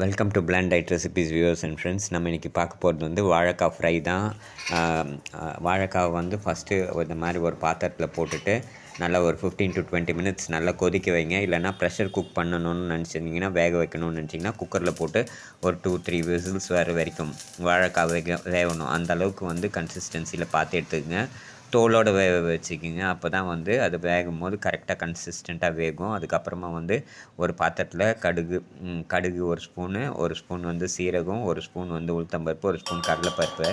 Welcome to plant tide recipes viewers and friends. நம்ம இன்றைக்கி பார்க்க போகிறது வந்து வாழைக்காய் ஃப்ரை தான். வாழைக்காவை வந்து ஃபஸ்ட்டு இந்த மாதிரி ஒரு பாத்திரத்தில் போட்டுட்டு நல்லா ஒரு 15 to 20 மினிட்ஸ் நல்லா கொதிக்க வைங்க. இல்லைனா ப்ரெஷர் குக் பண்ணணும்னு நினச்சிருந்தீங்கன்னா, வேக வைக்கணும்னு நினச்சிங்கன்னா குக்கரில் போட்டு ஒரு 2-3 விசில்ஸ் வர வரைக்கும் வாழைக்காய் வேகணும். அந்த அளவுக்கு வந்து கன்சிஸ்டன்சியில் பார்த்து எடுத்துக்கங்க. தோலோடு வேக வச்சுக்கிங்க. அப்போ தான் வந்து அது வேகும் போது கரெக்டாக கன்சிஸ்டண்ட்டாக வேகும். அதுக்கப்புறமா வந்து ஒரு பாத்திரத்தில் கடுகு ஒரு ஸ்பூன் வந்து சீரகம், ஒரு ஸ்பூன் வந்து உளுத்தம்பருப்பு, ஒரு ஸ்பூன் கடலைப்பருப்பு,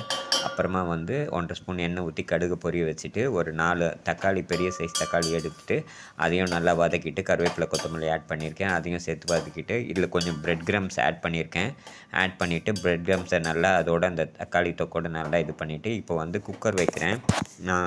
அப்புறமா வந்து 1.5 ஸ்பூன் எண்ணெய் ஊற்றி கடுகு பொரிய வச்சுட்டு ஒரு 4 தக்காளி, பெரிய சைஸ் தக்காளி எடுத்துகிட்டு அதையும் நல்லா வதக்கிட்டு கருவேப்பிலை கொத்தமல்லி ஆட் பண்ணியிருக்கேன். அதையும் சேர்த்து வதக்கிட்டு இதில் கொஞ்சம் பிரெட் கிரம்ஸ் ஆட் பண்ணியிருக்கேன். ஆட் பண்ணிவிட்டு பிரெட் கிரம்ஸை நல்லா அதோட அந்த தக்காளி தொக்கோடு நல்லா இது பண்ணிவிட்டு இப்போ வந்து குக்கர் வைக்கிறேன். நான்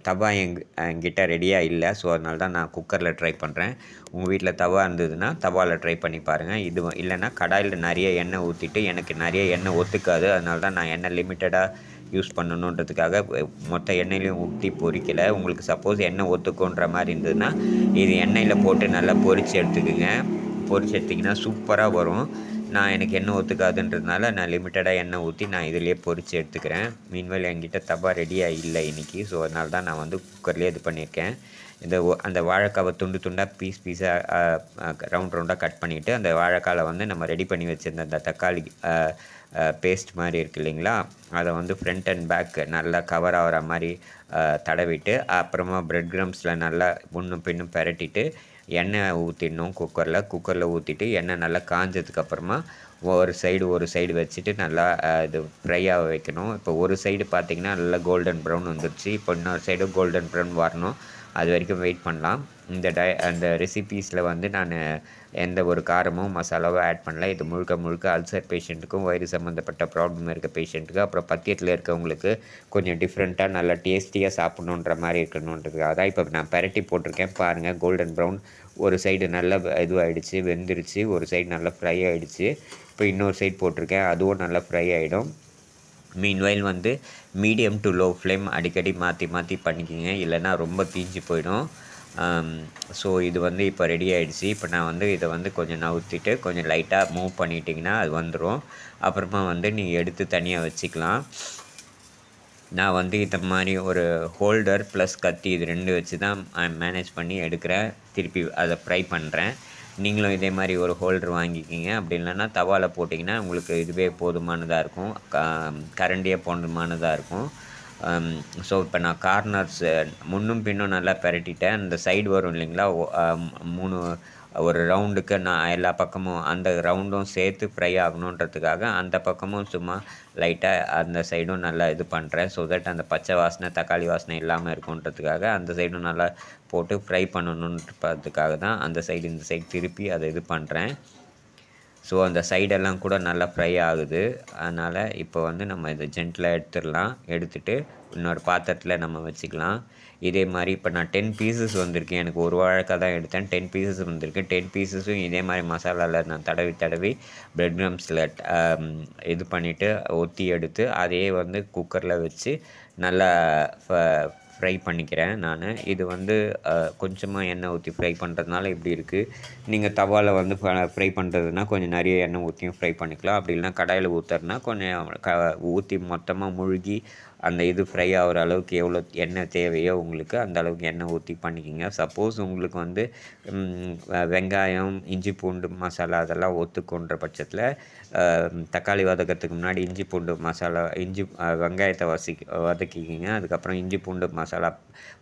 தவா என்கிட்ட ரெடியாக இல்லை, ஸோ அதனால தான் நான் குக்கரில் ட்ரை பண்ணுறேன். உங்கள் வீட்டில் தவா இருந்ததுன்னா தவாவில் ட்ரை பண்ணி பாருங்கள். இது இல்லைன்னா கடாயில் நிறைய எண்ணெய் ஊற்றிட்டு, எனக்கு நிறைய எண்ணெய் ஒத்துக்காது, அதனால தான் நான் எண்ணெய் லிமிட்டடாக யூஸ் பண்ணணுன்றதுக்காக மொத்த எண்ணெயிலையும் ஊற்றி பொரிக்கலை. உங்களுக்கு சப்போஸ் எண்ணெய் ஒத்துக்குன்ற மாதிரி இருந்ததுன்னா இது எண்ணெயில் போட்டு நல்லா பொரித்து எடுத்துக்குங்க. பொரித்து எடுத்திங்கன்னா சூப்பராக வரும். எனக்கு எண்ணெய் ஒத்துக்காதுன்றதுனால நான் லிமிட்டடாக எண்ணெய் ஊற்றி நான் இதிலேயே பொரித்து எடுத்துக்கிறேன். மீன்வேல் என்கிட்ட தவா ரெடியாக இல்லை இன்றைக்கி, ஸோ அதனால தான் நான் வந்து குக்கர்லேயே இது பண்ணியிருக்கேன். அந்த வாழைக்காவை துண்டாக பீஸாக ரவுண்டாக கட் பண்ணிவிட்டு அந்த வாழைக்காவை வந்து நம்ம ரெடி பண்ணி வச்சுருந்த அந்த தக்காளி பேஸ்ட் மாதிரி இருக்குது இல்லைங்களா, அதை வந்து ஃப்ரண்ட் அண்ட் பேக் நல்லா கவர் ஆகிற மாதிரி தடவிட்டு, அப்புறமா பிரெட் கிரம்ஸில் நல்லா முன்னும் பின்னும் பெரட்டிட்டு எண்ணெய் ஊற்றிடணும். குக்கரில் ஊற்றிட்டு எண்ணெய் நல்லா காஞ்சதுக்கப்புறமா ஒரு சைடு வச்சுட்டு நல்லா இது ஃப்ரை ஆக வைக்கணும். இப்போ ஒரு சைடு பார்த்திங்கன்னா நல்லா கோல்டன் ப்ரௌன் வந்துடுச்சு. இப்போ இன்னொரு சைடு கோல்டன் ப்ரௌன் வரணும், அது வரைக்கும் வெயிட் பண்ணலாம். அந்த ரெசிபீஸில் வந்து நான் எந்த ஒரு காரமும் மசாலாவும் ஆட் பண்ணல. இது முழுக்க அல்சர் பேஷண்ட்டுக்கும், வயிறு சம்மந்தப்பட்ட ப்ராப்ளம் இருக்க பேஷண்ட்டுக்கு, அப்புறம் பத்தியத்தில் இருக்கவங்களுக்கு கொஞ்சம் டிஃப்ரெண்ட்டாக நல்லா டேஸ்டியாக சாப்பிட்ணுன்ற மாதிரி இருக்கணுன்றதுக்காக தான் இப்போ நான் பெரட்டி போட்டிருக்கேன். பாருங்கள், கோல்டன் ப்ரௌன் ஒரு சைடு நல்லா இதுவாகிடுச்சு, வெந்துருச்சு. ஒரு சைடு நல்லா ஃப்ரை ஆகிடுச்சு. இப்போ இன்னொரு சைடு போட்டிருக்கேன், அதுவும் நல்லா ஃப்ரை ஆகிடும். மீன்வைல் வந்து மீடியம் டு லோ ஃப்ளேம் அடிக்கடி மாற்றி பண்ணிக்கிங்க, இல்லைன்னா ரொம்ப தீஞ்சு போயிடும். ஸோ இது வந்து இப்போ ரெடி ஆகிடுச்சு. இப்போ நான் வந்து இதை வந்து கொஞ்சம் நவுத்திட்டு கொஞ்சம் லைட்டாக மூவ் பண்ணிட்டிங்கன்னா அது வந்துடும். அப்புறமா வந்து நீங்கள் எடுத்து தனியாக வச்சுக்கலாம். நான் வந்து இந்த மாதிரி ஒரு ஹோல்டர் ப்ளஸ் கத்தி இது 2 வச்சு தான் மேனேஜ் பண்ணி எடுக்கிறேன். திருப்பி அதை ஃப்ரை பண்ணுறேன். நீங்களும் இதே மாதிரி ஒரு ஹோல்டர் வாங்கிக்கிங்க. அப்படி இல்லைன்னா தவாவில் போட்டிங்கன்னா உங்களுக்கு இதுவே போதுமானதாக இருக்கும், கரண்டியே போதுமானதாக இருக்கும். ஸோ இப்போ நான் கார்னர்ஸ் முன்னும் பின்னும் நல்லா பெரட்டிட்டேன். அந்த சைடு வரும் இல்லைங்களா, 3 ஒரு ரவுண்டுக்கு நான் எல்லா பக்கமும் அந்த ரவுண்டும் சேர்த்து ஃப்ரை ஆகணுன்றதுக்காக அந்த பக்கமும் சும்மா லைட்டாக அந்த சைடும் நல்லா இது பண்ணுறேன். ஸோ தட் அந்த பச்சை வாசனை, தக்காளி வாசனை இல்லாமல் இருக்குன்றதுக்காக அந்த சைடும் நல்லா போட்டு ஃப்ரை பண்ணணுன்றதுக்காக தான் அந்த சைடு இந்த சைடு திருப்பி அதை இது பண்ணுறேன். ஸோ அந்த சைடெல்லாம் கூட நல்லா ஃப்ரை ஆகுது. அதனால் இப்போ வந்து நம்ம இதை ஜென்டிலாக எடுத்துடலாம். எடுத்துகிட்டு இன்னொரு பாத்திரத்தில் நம்ம வச்சுக்கலாம். இதே மாதிரி இப்போ நான் 10 பீசஸ் வந்திருக்கேன். எனக்கு ஒரு வாழைக்காய் தான் எடுத்தேன், 10 பீசஸ் வந்திருக்கு. 10 பீசஸும் இதே மாதிரி மசாலாவில் நான் தடவி பிரெட் கிரம்ஸில் இது பண்ணிவிட்டு ஒத்தி எடுத்து அதையே வந்து குக்கரில் வச்சு நல்லா ஃப்ரை பண்ணிக்கிறேன் நான். இது வந்து கொஞ்சமாக எண்ணெய் ஊற்றி ஃப்ரை பண்ணுறதுனால இப்படி இருக்குது. நீங்கள் தவாவில் வந்து ஃப்ரை பண்ணுறதுனா கொஞ்சம் நிறைய எண்ணெய் ஊற்றியும் ஃப்ரை பண்ணிக்கலாம். அப்படி இல்லைனா கடாயில் ஊற்றுறதுனா கொஞ்சம் ஊற்றி மொத்தமாக முழுகி அந்த இது ஃப்ரை ஆகிற அளவுக்கு எவ்வளோ எண்ணெய் தேவையோ உங்களுக்கு அந்த அளவுக்கு எண்ணெய் ஊற்றி பண்ணிக்கிங்க. சப்போஸ் உங்களுக்கு வந்து வெங்காயம், இஞ்சி பூண்டு மசாலா அதெல்லாம் ஒத்துக்கொன்ற பட்சத்தில் தக்காளி வதக்கிறதுக்கு முன்னாடி இஞ்சி பூண்டு மசாலா வெங்காயத்தை வதக்கிக்கிங்க. அதுக்கப்புறம் இஞ்சி பூண்டு மசாலா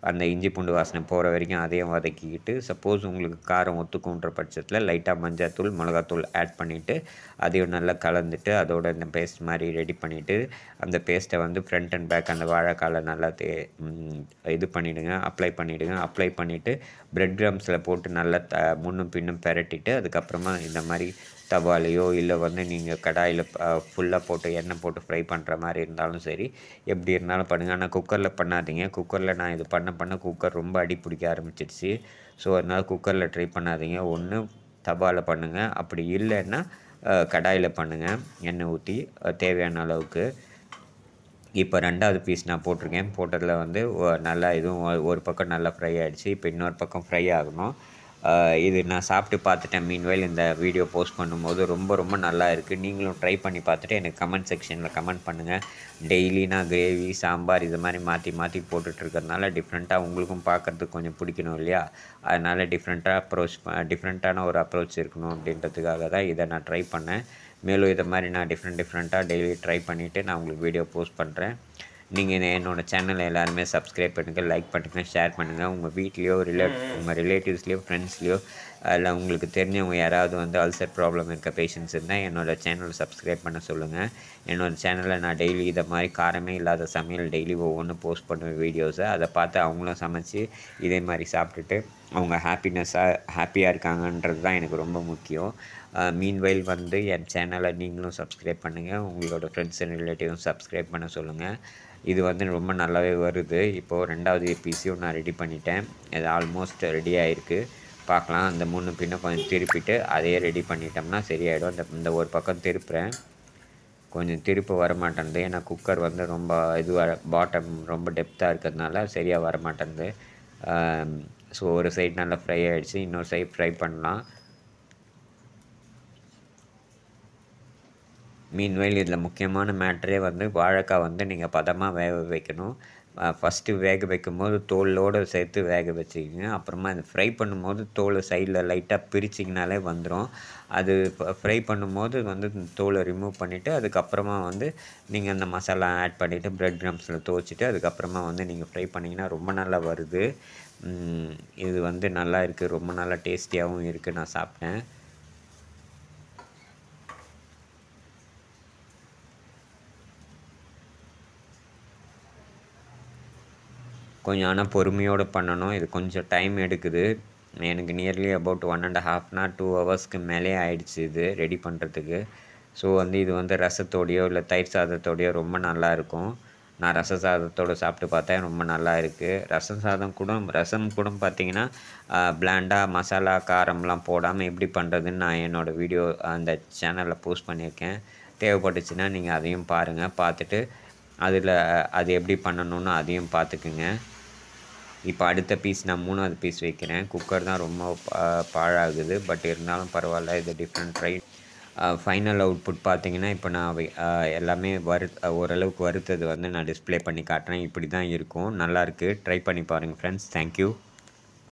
அந்த இஞ்சி பூண்டு வாசனை போகிற வரைக்கும் அதையும் வதக்கிக்கிட்டு, சப்போஸ் உங்களுக்கு காரம் ஒத்துக்குன்ற பட்சத்தில் லைட்டாக மஞ்சள்தூள், மிளகாத்தூள் ஆட் பண்ணிவிட்டு அதையும் நல்லா கலந்துட்டு அதோட இந்த பேஸ்ட் மாதிரி ரெடி பண்ணிவிட்டு அந்த பேஸ்ட்டை வந்து ஃப்ரண்ட் அண்ட் பேக் அந்த வாழைக்காலை நல்லா இது பண்ணிவிடுங்க, அப்ளை பண்ணிவிட்டு பிரெட் கிரம்ஸில் போட்டு நல்லா முன்னும் பின்னும் பெரட்டிட்டு அதுக்கப்புறமா இந்த மாதிரி தவாலையோ இல்லை வந்து நீங்கள் கடாயில் ஃபுல்லாக போட்டு எண்ணெய் போட்டு ஃப்ரை பண்ணுற மாதிரி இருந்தாலும் சரி, எப்படி இருந்தாலும் பண்ணுங்கள். ஆனால் குக்கரில் பண்ணாதீங்க. குக்கரில் நான் இது பண்ண குக்கர் ரொம்ப அடி பிடிக்க ஆரம்பிச்சிடுச்சு. ஸோ அதனால் குக்கரில் ட்ரை பண்ணாதீங்க. ஒன்று தவாவில் பண்ணுங்கள், அப்படி இல்லைன்னா கடாயில் பண்ணுங்கள் எண்ணெய் ஊற்றி தேவையான அளவுக்கு. இப்போ 2வது பீஸ் நான் போட்டிருக்கேன். போட்டதில் வந்து நல்லா இதுவும் ஒரு பக்கம் நல்லா ஃப்ரை ஆகிடுச்சு. இப்போ இன்னொரு பக்கம் ஃப்ரை ஆகணும். இது நான் சாப்பிட்டு பார்த்துட்டேன். மீன்வைல் இந்த வீடியோ போஸ்ட் பண்ணும்போது ரொம்ப நல்லா இருக்குது. நீங்களும் ட்ரை பண்ணி பார்த்துட்டு எனக்கு கமெண்ட் செக்ஷனில் கமெண்ட் பண்ணுங்கள். டெய்லி நான் கிரேவி, சாம்பார் இது மாதிரி மாற்றி போட்டுட்ருக்கறனால டிஃப்ரெண்ட்டாக உங்களுக்கும் பார்க்குறதுக்கு கொஞ்சம் பிடிக்கணும் இல்லையா? அதனால் டிஃப்ரெண்ட்டான ஒரு அப்ரோச் இருக்கணும் அப்படின்றதுக்காக தான் இதை நான் ட்ரை பண்ணேன். மேலும் இதை மாதிரி நான் டிஃப்ரெண்ட்டாக டெய்லி ட்ரை பண்ணிவிட்டு நான் உங்களுக்கு வீடியோ போஸ்ட் பண்ணுறேன். நீங்கள் என்னோடய சேனலை எல்லாருமே சப்ஸ்கிரைப் பண்ணுங்கள், லைக் பண்ணுங்கள், ஷேர் பண்ணுங்கள். உங்கள் வீட்லேயோ உங்கள் ரிலேட்டிவ்ஸ்லேயோ ஃப்ரெண்ட்ஸ்லேயோ இல்லை உங்களுக்கு தெரிஞ்சவங்க யாராவது வந்து அல்சர் ப்ராப்ளம் இருக்க பேஷண்ட்ஸ் இருந்தால் என்னோடய சேனலை சப்ஸ்கிரைப் பண்ண சொல்லுங்கள். என்னோடய சேனலில் நான் டெய்லி இதை மாதிரி காரமே இல்லாத சமையல் டெய்லி ஒவ்வொன்று போஸ்ட் பண்ணுவேன் வீடியோஸை. அதை பார்த்து அவங்களும் சமைச்சு இதே மாதிரி சாப்பிட்டுட்டு அவங்க ஹாப்பியாக இருக்காங்கன்றது தான் எனக்கு ரொம்ப முக்கியம். மீன்வைல் வந்து என் சேனலை நீங்களும் சப்ஸ்கிரைப் பண்ணுங்கள், உங்களோட ஃப்ரெண்ட்ஸ் அண்ட் ரிலேட்டிவும் சப்ஸ்கிரைப் பண்ண சொல்லுங்கள். இது வந்து ரொம்ப நல்லாவே வருது. இப்போது 2வது எபிசியும் நான் ரெடி பண்ணிட்டேன். இது ஆல்மோஸ்ட் ரெடி ஆகிருக்கு. பார்க்கலாம். அந்த முன்ன பின்ன கொஞ்சம் திருப்பிட்டு அதையே ரெடி பண்ணிட்டோம்னா சரியாயிடும். இந்த ஒரு பக்கம் திருப்புறேன், கொஞ்சம் திருப்ப வரமாட்டேன்து. ஏன்னா குக்கர் வந்து ரொம்ப பாட்டம் ரொம்ப டெப்த்தாக இருக்கிறதுனால சரியாக வரமாட்டேன்து. ஸோ ஒரு சைடு நல்லா ஃப்ரை ஆகிடுச்சு, இன்னொரு சைடு ஃப்ரை பண்ணலாம். மீன்வைல் இதில் முக்கியமான மேட்டரே வந்து வாழைக்காய் வந்து நீங்கள் பதமாக வேக வைக்கணும். ஃபஸ்ட்டு வேக வைக்கும்போது தோலோடு சேர்த்து வேக வச்சுக்கிங்க. அப்புறமா இது ஃப்ரை பண்ணும்போது தோலை சைடில் லைட்டாக பிரிச்சிங்கனாலே வந்துடும். அது ஃப்ரை பண்ணும்போது வந்து தோலை ரிமூவ் பண்ணிவிட்டு அதுக்கப்புறமா வந்து நீங்கள் அந்த மசாலா ஆட் பண்ணிவிட்டு ப்ரெட் க்ரம்ஸில் துவச்சிட்டு அதுக்கப்புறமா வந்து நீங்கள் ஃப்ரை பண்ணிங்கன்னா ரொம்ப நல்லா வருது. இது வந்து நல்லா இருக்குது, ரொம்ப நல்லா டேஸ்டியாகவும் இருக்குது. நான் சாப்பிட்டேன். கொஞ்சம் ஆனால் பொறுமையோடு பண்ணணும். இது கொஞ்சம் டைம் எடுக்குது. எனக்கு நியர்லி அபவுட் 1.5 2 ஹவர்ஸ்க்கு மேலே ஆயிடுச்சு இது ரெடி பண்ணுறதுக்கு. ஸோ வந்து இது வந்து ரசத்தோடையோ இல்லை தயிர் சாதத்தோடையோ ரொம்ப நல்லாயிருக்கும். நான் ரச சாதத்தோடு சாப்பிட்டு பார்த்தேன், ரொம்ப நல்லா இருக்குது. ரசம் கூட பார்த்திங்கன்னா பிளாண்டாக மசாலா காரம்லாம் போடாமல் எப்படி பண்ணுறதுன்னு நான் என்னோடய வீடியோ அந்த சேனலில் போஸ்ட் பண்ணியிருக்கேன். தேவைப்பட்டுச்சுன்னா நீங்கள் அதையும் பாருங்கள். பார்த்துட்டு அது எப்படி பண்ணணுன்னு அதையும் பார்த்துக்குங்க. இப்போ அடுத்த பீஸ் நான் 3வது பீஸ் வைக்கிறேன். குக்கர் தான் ரொம்ப பாழாகுது. பட் இருந்தாலும் பரவாயில்ல, இது டிஃப்ரெண்ட் ட்ரை. ஃபைனல் அவுட்புட் பார்த்திங்கன்னா இப்போ நான் எல்லாமே ஓரளவுக்கு வறுத்தது வந்து நான் டிஸ்ப்ளே பண்ணி காட்டுறேன். இப்படி தான் இருக்கும். நல்லாயிருக்கு. ட்ரை பண்ணி பாருங்கள் ஃப்ரெண்ட்ஸ். தேங்க்யூ.